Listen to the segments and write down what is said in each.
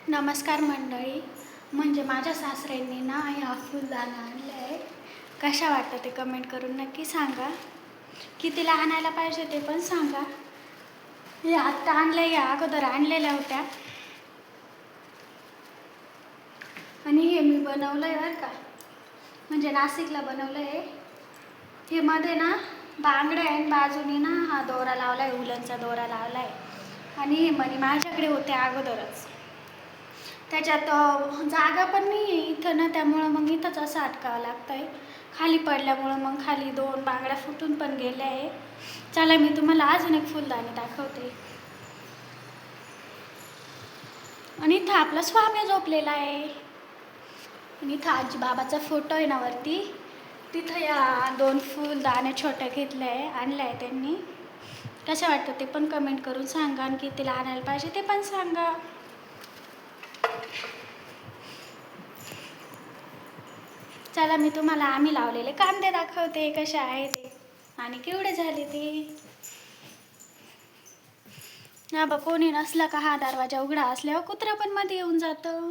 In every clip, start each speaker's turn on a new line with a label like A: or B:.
A: नमस्कार मंडळी. म्हणजे माझ्या सासऱ्यांनी ना ह्या फुलदाणा आणलं आहे. कशा वाटतं ते कमेंट करून नक्की सांगा. कितीला आणायला पाहिजे ते पण सांगा. हे आत्ता आणलं, या अगोदर आणलेल्या होत्या. आणि हे मी बनवलं आहे बरं का, म्हणजे नाशिकला बनवलं आहे. हे मध्ये ना बांगड्या आहे, बाजूनी ना हा दोरा लावला आहे, उलनचा दोरा लावला आहे. आणि हे मणी माझ्याकडे होते अगोदरच. त्याच्यात जागा पण नाही आहे इथं ना, त्यामुळं मग इथंच असं अटकावं लागतं आहे. खाली पडल्यामुळं मग खाली 2 बांगड्या फुटून पण गेल्या आहे. चला मी तुम्हाला अजून एक फुलदाणी दाखवते. आणि इथं आपला स्वामी झोपलेला आहे. आणि इथं आजी बाबाचा फोटो आहे ना वरती. तिथं या 2 फुलदाण्या छोट्या घेतल्या आहे, आणल्या आहे त्यांनी. कसं वाटतं ते पण कमेंट करून सांगा. आणि कितीला आणायला पाहिजे ते पण सांगा. चला मी तुम्हाला आम्ही लावलेले कांदे दाखवते कसे आहे ते आणि केवढे झाले ते. ना बा, कोणी नसलं का हा दरवाजा उघडा असल्यावर कुत्रा पण मध्ये येऊन जातं.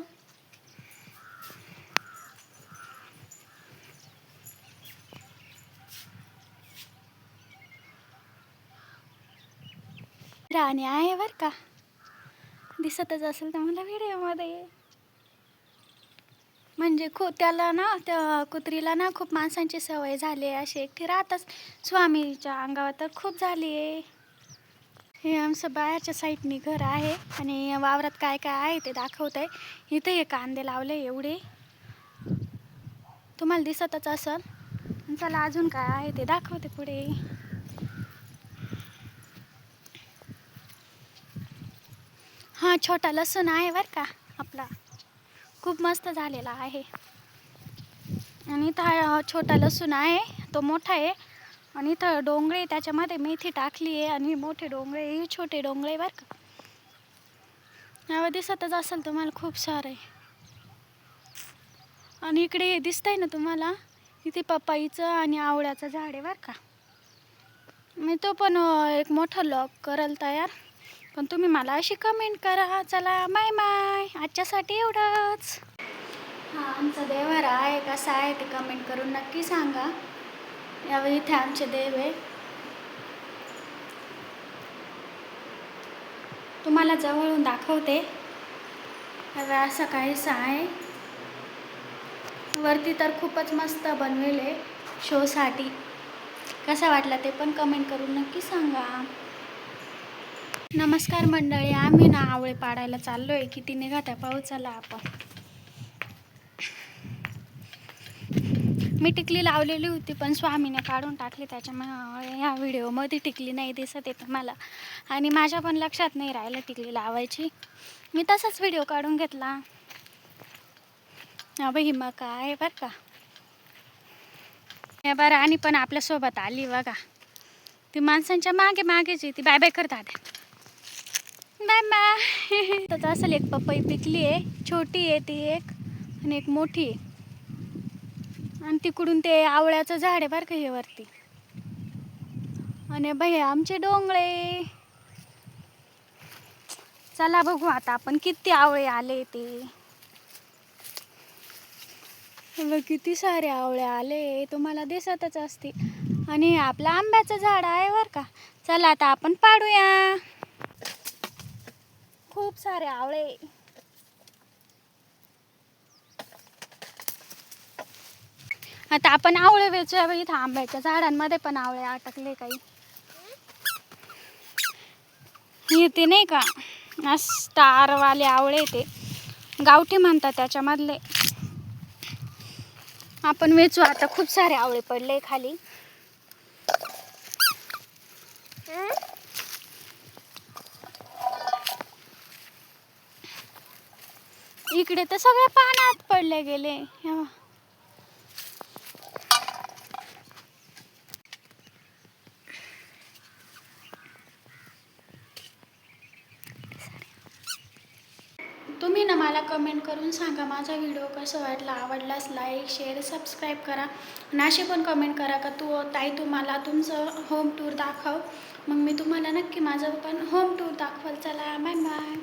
A: राणी आहे बर का, दिसतच असेल तर मला व्हिडिओमध्ये. म्हणजे त्याला ना, त्या कुत्रीला ना खूप माणसांची सवय झाली आहे. अशी एकटी राहतच स्वामीच्या अंगावर तर खूप झाली आहे. हे आमचं बाहेरच्या साईडनी घर आहे. आणि वावरात काय काय आहे ते दाखवत आहे. इथे हे कांदे लावले एवढे, तुम्हाला दिसतच असेल. चला अजून काय आहे ते दाखवते पुढे. हा छोटा लसूण आहे बरं का आपला, खूप मस्त झालेला आहे. आणि इथं छोटा लसूण आहे, तो मोठा आहे. आणि इथं डोंगळे, त्याच्यामध्ये मेथी टाकली आहे. आणि मोठे डोंगळे, हे छोटे डोंगळे बरं का. यावर दिसतच असेल तुम्हाला खूप सारे. आणि इकडे हे दिसतंय ना तुम्हाला, इथे पपईचं आणि आवळ्याचं झाड आहे बरं का. मी तो पण एक मोठा लॉग करल तयार, पण तुम्ही मला अशी कमेंट करा. चला बाय बाय, आजच्यासाठी एवढंच. हा आमचा देवारा आहे, कसा आहे ते कमेंट करून नक्की सांगा. यावेळी इथे आमचे देव आहे. तुम्हाला जवळून दाखवते. असं काहीसं आहे. वरती तर खूपच मस्त बनवेले शोसाठी. कसा वाटला ते पण कमेंट करून नक्की सांगा. नमस्कार मंडळी. आम्ही ना आवळे पाडायला चाललो आहे. किती निघात्या पाहू चला आपण. मी टिकली लावलेली होती, पण स्वामीने काढून टाकली, त्याच्यामुळे ह्या व्हिडिओमध्ये टिकली नाही दिसत येतं मला. आणि माझ्या पण लक्षात नाही राहिलं टिकली लावायची. मी तसाच व्हिडिओ काढून घेतला. हा बाई, मका आहे बरं का. या बरं, आणि पण आपल्यासोबत आली बघा. ती माणसांच्या मागे मागेच ती बाय बाय करतात. Bye bye. तर असेल एक पपई पिकली आहे, छोटी आहे ती एक, आणि एक मोठी आहे. आणि तिकडून ते आवळ्याचं झाड आहे बरं का हे वरती. आणि बाई आमचे डोंगळे. चला बघू आता आपण किती आवळे आले ते. किती सारे आवळे आले तुम्हाला दिसतच असतील. आणि आपलं आंब्याचं झाड आहे बरं का. चला आता आपण पाडूया. खूप सारे आवळे. आता आपण आवळे वेचूया. इथं आंब्याच्या झाडांमध्ये पण आवळे अटकले काही. ते नाही का स्टारवाले आवळे, ते गावठी म्हणतात त्याच्यामधले. आपण वेचू आता. खूप सारे आवळे पडले खाली. इकडे तर सगळे पाण्यात पडले गेले. तुम्ही ना मला कमेंट करून सांगा माझा व्हिडिओ कसा वाटला. आवडलास लाईक शेअर सबस्क्राईब करा. आणि अशी पण कमेंट करा का ताई तू मला तुमचं होम टूर दाखव. मग मी तुम्हाला नक्की माझं पण होम टूर दाखवाल. चला बाय बाय.